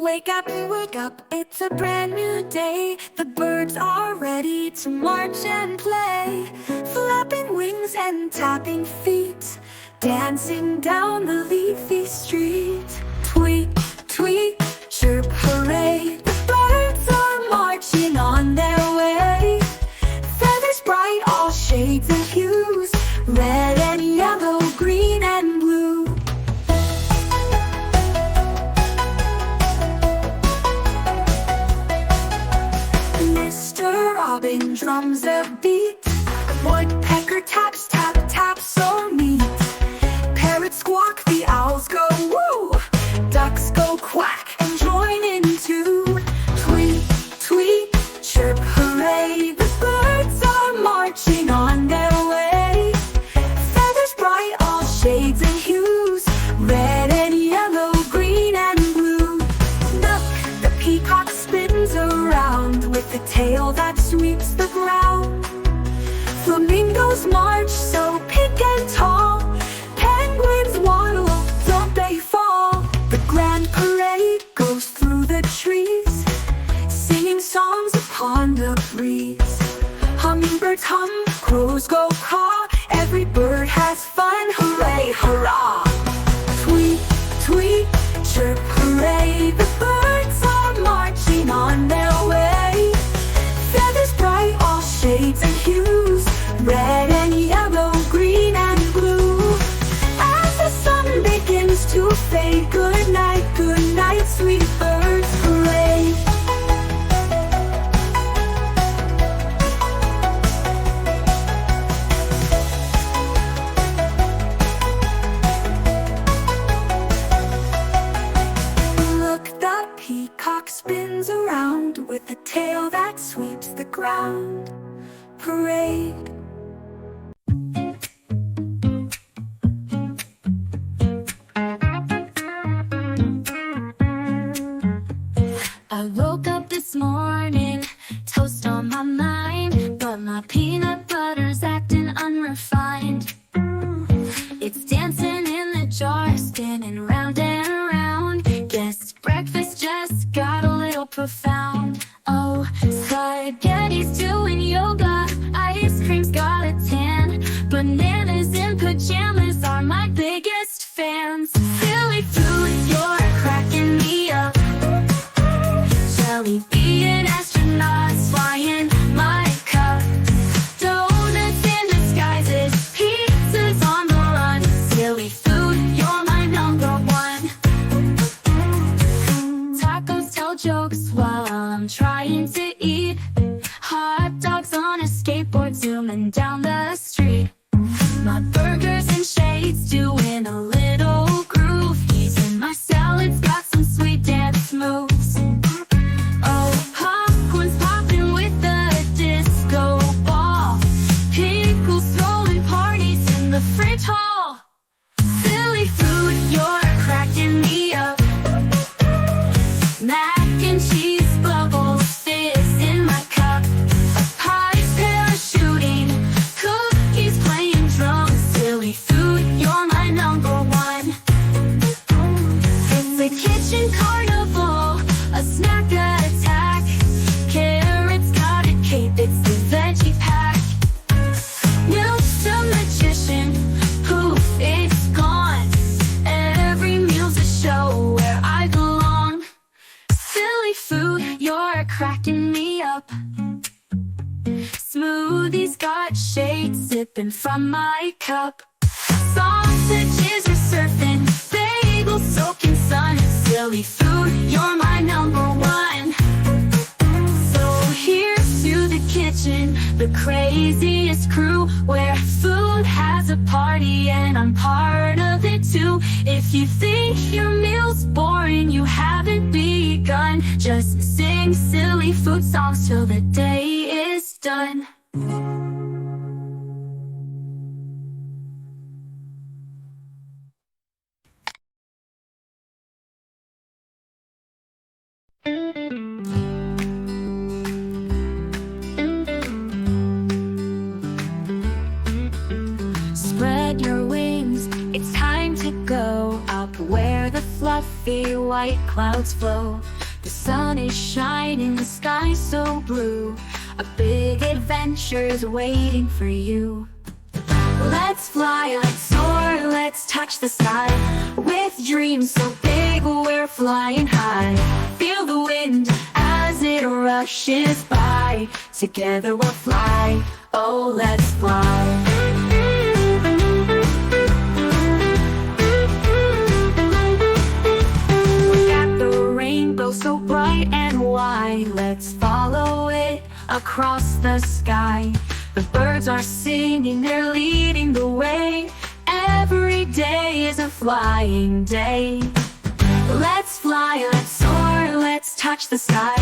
wake up, it's a brand new day. The birds are ready to march and play, flapping wings and tapping feet, dancing down the leafy street. Tweet, tweet, chirp, hooray, the birds are marching on their way. Feathers bright, all shades and hues, red and yellow, green and blue. Mr. Robin drums a beat, woodpecker taps, tap, tap, so neat. Parrots squawk, the owls go woo, ducks go quack and join in too. Tweet, tweet, chirp, hooray, the birds are marching on their way. Feathers bright, all shades and hues, red and yellow, green and blue. Look, the peacock spins around with the tail that sweeps the ground. Flamingos march so pink and tall, penguins waddle, don't they fall. The grand parade goes through the trees, singing songs upon the breeze. Hummingbirds hum, crows go caw, every bird has fun, hooray, hurrah. Tweet, tweet, chirp, hooray, the birds are marching on their way. Feathers bright, all shades and hues, red and yellow, green and blue. As the sun begins to fade, good night, sweet birds, hooray. Look, the peacock spins around with a tail that sweeps the ground. Parade. I woke up this morning, toast on my mind, but my peanut butter's acting unrefined. It's dancing in the jar, spinning round and around. Guess breakfast just got a little profound. Oh, spaghetti's doing yoga, ice cream's got a tan, bananas in pajamas are my biggest fans. Silly food, you're cracking me up. Jelly bean astronauts flying my cup. Donuts in disguises, pizzas on the run. Silly food, you're my number one. Tacos tell jokes while I'm trying to eat. Hot dogs on a skateboard zooming down the street. My burgers and shades doing a little groove. Using my salads got some sweet dance moves. Oh, popcorn's popping with the disco ball. Pickles throwing parties in the fridge hall. Silly food, you're cracking me up. Mac and cheese bubbles fizz in my cup. Pies parachuting, cookies playing drums. Silly food, you're my number one. It's a kitchen carnival, a snack attack. Carrots got a cape, it's the veggie pack. Milk's a magician, poof, it's gone. Every meal's a show where I belong. Silly food, you're cracking me up. Smoothies got shades sipping from my cup. Sausages are surfing, bagels soaking sun. Silly food, you're my number one. So here's to the kitchen, the craziest crew, where food has a party and I'm part of it too. If you think your meal's boring, you haven't begun. Just sing silly food songs till the day is done. Spread your wings, it's time to go up where the fluffy white clouds flow. The sun is shining, the sky so blue. A big adventure's waiting for you. Let's fly, let's soar, let's touch the sky. With dreams so big, we're flying high. Feel the wind as it rushes by. Together we'll fly, oh let's fly. So bright and wide, let's follow it across the sky. The birds are singing, they're leading the way. Every day is a flying day. Let's fly, let's soar, let's touch the sky.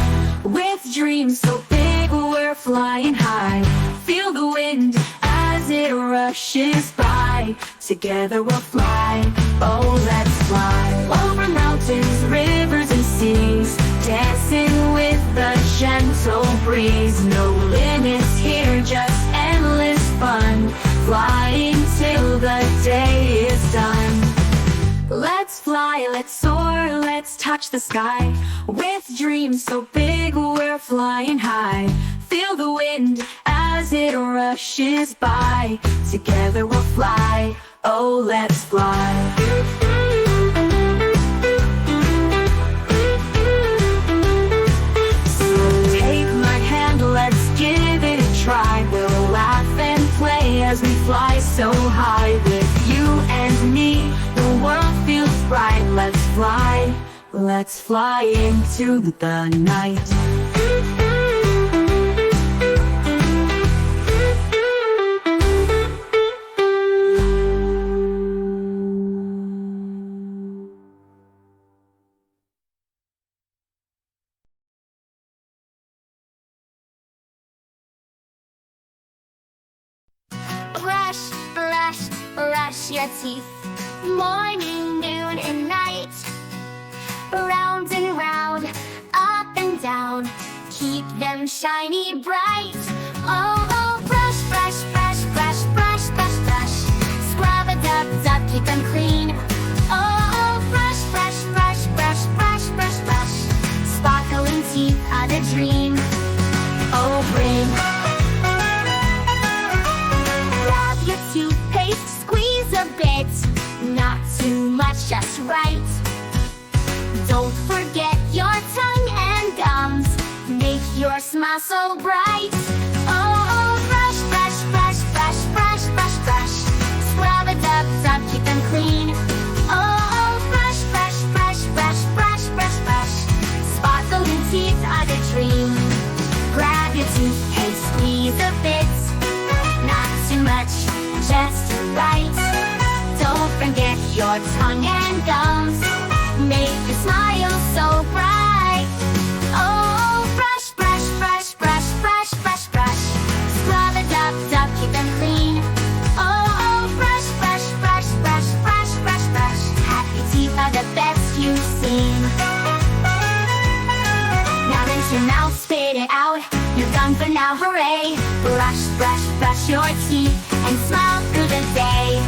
With dreams so big, we're flying high. Feel the wind as it rushes by. Together we'll fly, oh let's fly. Over mountains, rivers and seas, dancing with the gentle breeze. No limits here, just endless fun. Flying till the day is done. Let's fly, let's soar, let's touch the sky. With dreams so big, we're flying high. Feel the wind as it rushes by. Together we'll fly, oh let's fly. Let's give it a try. We'll laugh and play as we fly so high. With you and me, the world feels bright. Let's fly into the night. Brush, brush, brush your teeth. Morning, noon, and night. Round and round, up and down. Keep them shiny bright. Oh, oh, brush, brush, brush, brush, brush, brush, brush. Scrub-a-dub-dub, keep them clean. Oh, oh, brush, brush, brush, brush, brush, brush, brush. Sparkling teeth are the dream. Oh, bring your toothpaste, squeeze a bit. Not too much, just right. Don't forget your tongue and gums. Make your smile so bright. Oh, oh, brush, brush, brush, brush, brush, brush, brush. Scrub-a-dub-dub, keep them clean. Oh, oh, brush, brush, brush, brush, brush, brush, brush. Sparkling teeth are the dream. Grab your toothpaste, squeeze a bit. Not too much, just right. Don't forget your tongue and gums. Make your smile so bright. Oh, brush, brush, brush, brush, brush, brush, brush. Scrub-a-dub-dub, keep them clean. Oh, oh, brush, brush, brush, brush, brush, brush, brush. Happy teeth are the best you've seen. Now rinse your mouth, spit it out. You're done for now, hooray. Brush, brush, brush your teeth and smile through the day.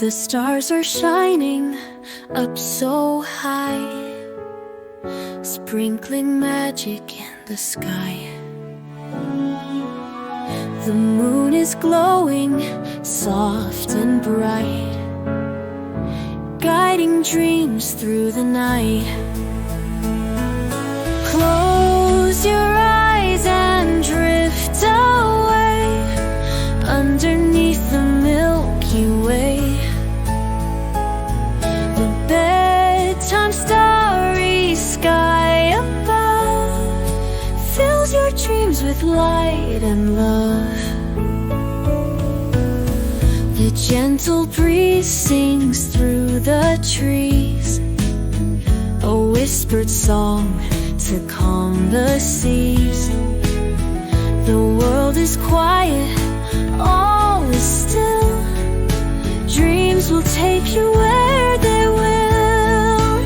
The stars are shining up so high, sprinkling magic in the sky. The moon is glowing, soft and bright, guiding dreams through the night. Close your eyes and drift away underneath the Milky Way. The bedtime starry sky above fills your dreams with light and love. The gentle breeze sings through the trees, a whispered song to to calm the seas. The world is quiet, all is still. Dreams will take you where they will.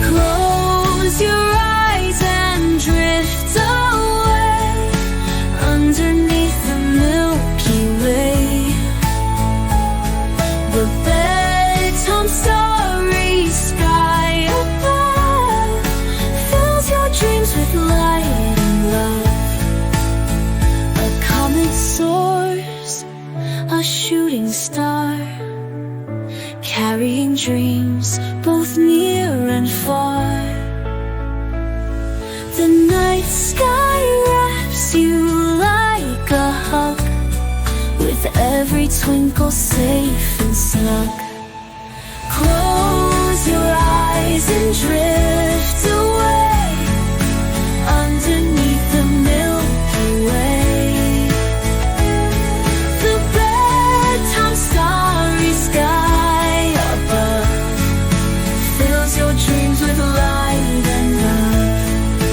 Close your eyes and drift away underneath the Milky Way. The bedtime starry sky above fills your dreams with light and love. A comet soars, a shooting star, carrying dreams both near and far. The night sky wraps you like a hug, with every twinkle safe and snug. Close your eyes and drift away underneath the Milky Way. The bedtime starry sky above fills your dreams with light and love.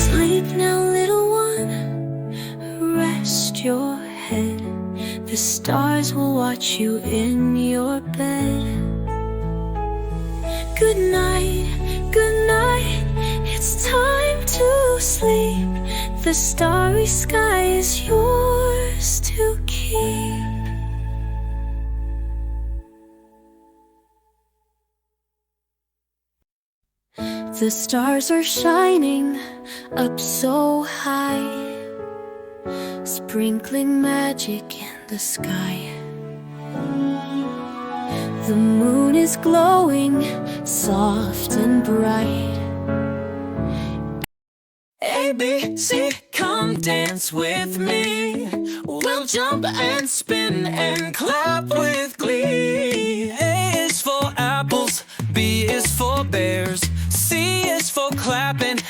Sleep now, little one, rest your head. The stars will watch you in your bed. Good night, it's time to sleep. The starry sky is yours to keep. The stars are shining up so high, sprinkling magic in the sky. The moon is glowing, soft and bright. A, B, C, come dance with me. We'll jump and spin and clap with glee. A is for apples, B is for bears, C is for clapping,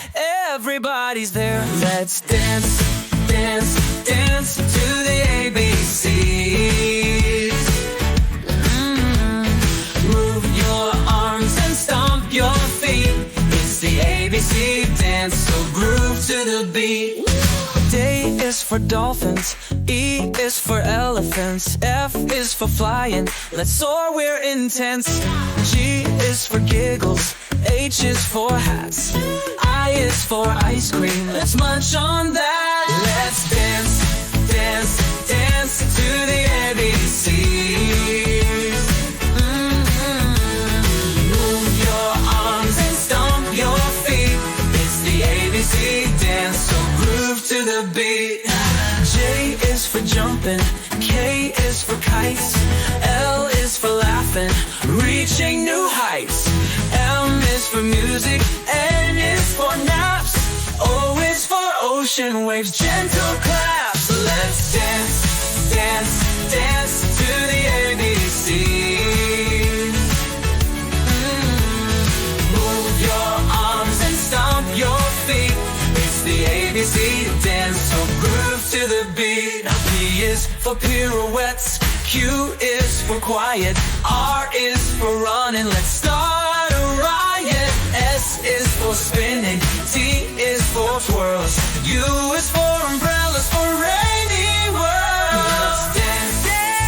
everybody's there. Let's dance, dance, dance to the ABCs. Move your arms and stomp your feet. It's the ABC dance, so groove to the beat. D is for dolphins, E is for elephants, F is for flying, let's soar, we're intense. G is for giggles, H is for hats, I is for ice cream, let's munch on that. Let's dance, dance, dance to the ABCs. Move your arms and stomp your feet. It's the ABC dance, so groove to the beat. J is for jumping, K is for kites, L is for laughing, reaching new heights. M is for music, N is for naps, O is for ocean waves, gentle claps. Let's dance, dance, dance to the ABCs. Move your arms and stomp your feet. It's the ABC dance, so groove to the beat. P is for pirouettes, Q is for quiet, R is for running, let's start a riot. S is for spinning, T is for twirls, U is for umbrellas for rainy world. Let's dance,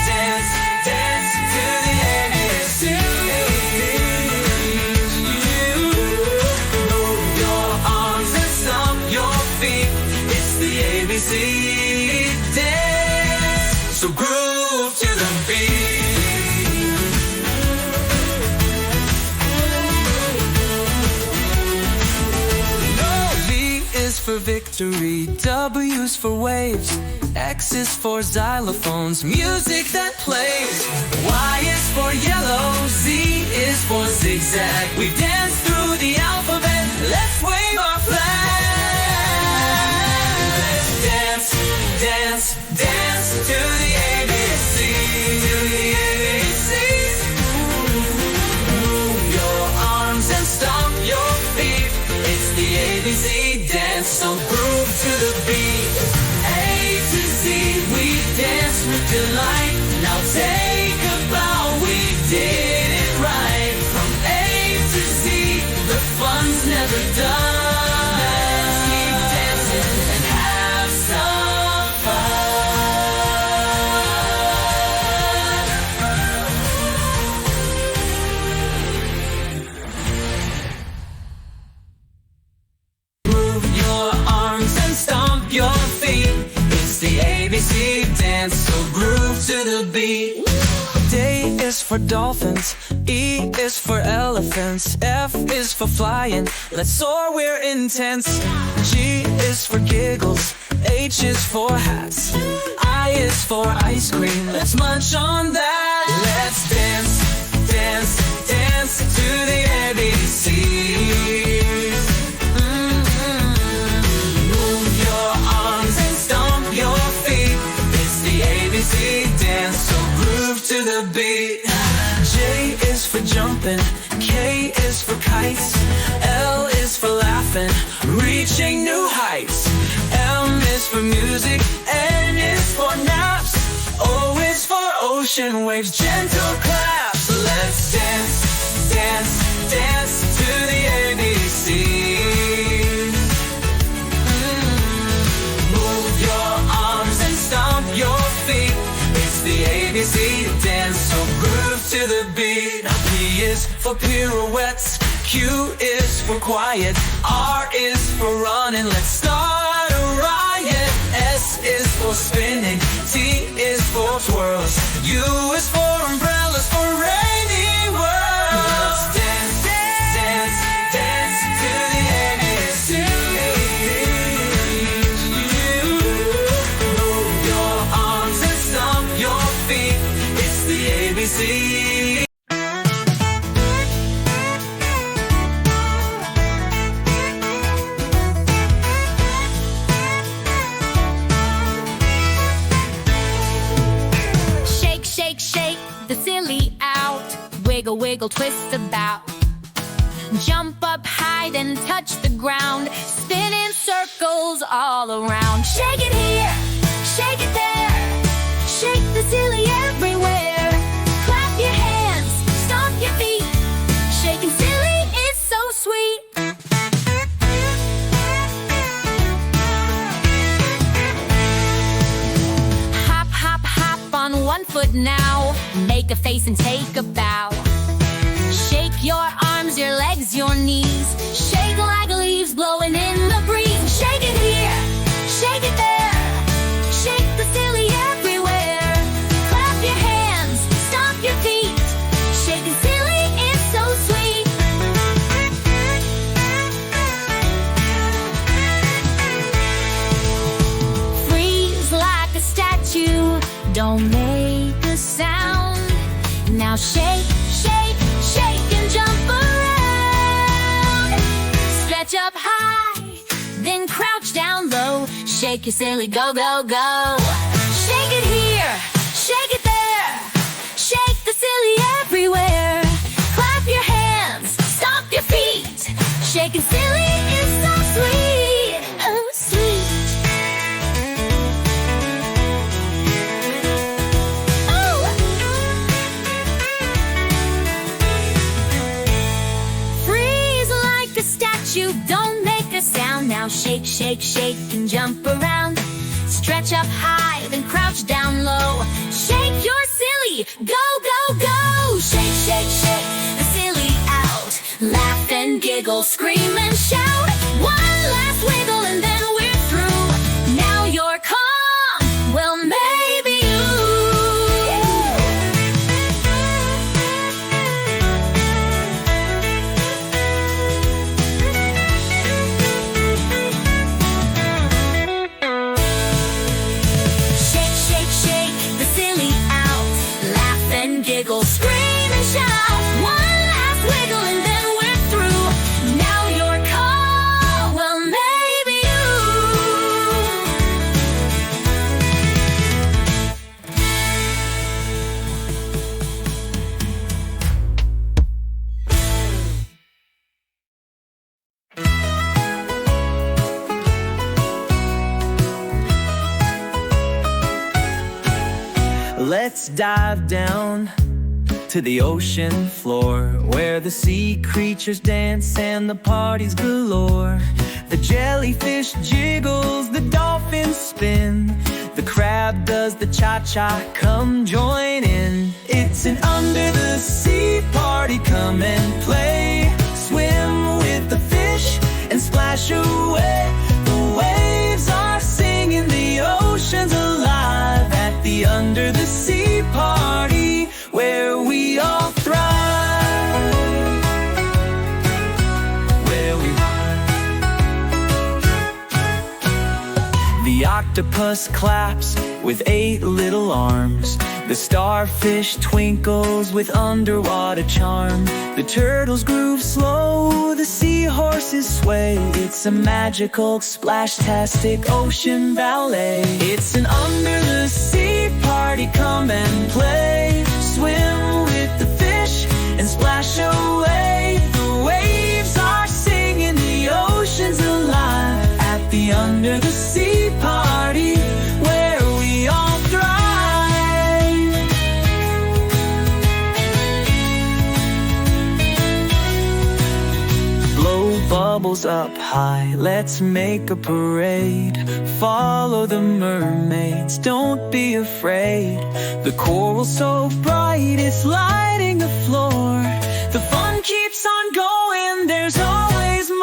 dance, dance to the ABCs. Move your arms and stomp your feet. It's the ABC dance, so groove to the beat. V is for victory, W is for waves, X is for xylophones, music that plays. Y is for yellow, Z is for zigzag. We dance through the alphabet, let's wave our flag. Let's dance, dance, dance to the ABC. To the ABCs. Move your arms and stomp your feet. It's the ABC dance, so groove to the beat. A to Z, we dance with delight. Now take a bow, we did it right. From A to Z, the fun ABC dance, so groove to the beat. D is for dolphins, E is for elephants, F is for flying, let's soar, we're intense. G is for giggles, H is for hats, I is for ice cream, let's munch on that. Let's dance, dance, dance to the ABCs. Move your arms and stomp your feet. It's the ABC dance, so groove to the beat. J is for jumping, K is for kites, L is for laughing, reaching new heights. M is for music, N is for naps, O is for ocean waves, gentle claps. Let's dance, dance, dance to the ABCs. Move your arms and stomp your feet. It's the ABC dance, so groove to the beat. P is for pirouettes, Q is for quiet, R is for running, let's start a riot. S is for spinning, T is for twirls, U is for umbrellas for rainy worlds. Let's dance, dance, dance to the ABC. Move your arms and stomp your feet. It's the ABC. Shake, shake the silly out. Wiggle, wiggle, twist about. Jump up high, then touch the ground. Spin in circles all around. Shake it here, shake it there. Shake the silly everywhere. Clap your hands, stomp your feet. Shaking silly is so sweet. Hop, hop, hop on one foot now. Make a face and take a bow. Shake your arms, your legs, your knees. Shake like leaves blowing in the breeze. Shake it here, shake it there. Shake the silly everywhere. Clap your hands, stomp your feet. Shaking silly is so sweet. Freeze like a statue, don't make a sound. Now shake, shake, shake and jump around. Stretch up high, then crouch down low. Shake your silly, go, go, go. Shake it here, shake it there. Shake the silly everywhere. Clap your hands, stomp your feet. Shaking silly is so sweet, oh sweet. Don't make a sound. Now shake, shake, shake and jump around. Stretch up high, then crouch down low. Shake your silly, go, go, go. Shake, shake, shake the silly out. Laugh and giggle, scream and shout. One last wiggle and then we're through. Now you're calm, well maybe you. Giggle, scream and shout. One last wiggle and then we're through. Now you're calm, well maybe Let's dive down to the ocean floor, where the sea creatures dance and the parties galore. The jellyfish jiggles, the dolphins spin, the crab does the cha-cha, come join in. It's an under the sea party, come and play. Swim with the fish and splash away. The waves are singing, the ocean's alive. The octopus claps with 8 little arms. The starfish twinkles with underwater charm. The turtles groove slow, the seahorses sway. It's a magical, splash-tastic ocean ballet. It's an under-the-sea party, come and play. Swim with the fish and splash away. The waves are singing, the ocean's alive. At the under-the-sea party, where we all thrive. Blow bubbles up high, let's make a parade. Follow the mermaids, don't be afraid. The coral's so bright, it's lighting the floor. The fun keeps on going, there's always more.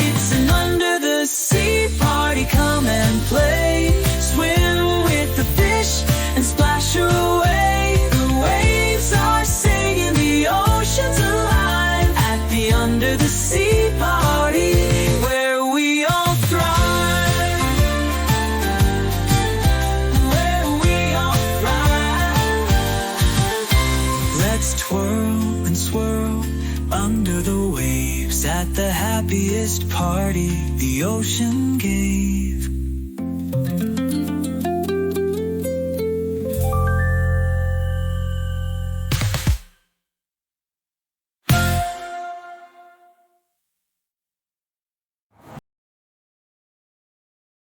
It's an under-the-sea party, come and play. Swim with the fish and splash away. The waves are singing, the ocean's alive. At the under-the-sea party, where we all thrive. Where we all thrive. Let's twirl and swirl under the waves at the happiest party the ocean gave.